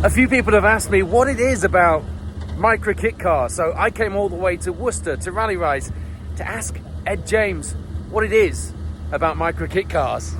A few people have asked me what it is about Micra kit cars, so I came all the way to Worcester to Rally Rise to ask Ed James what it is about Micra kit cars.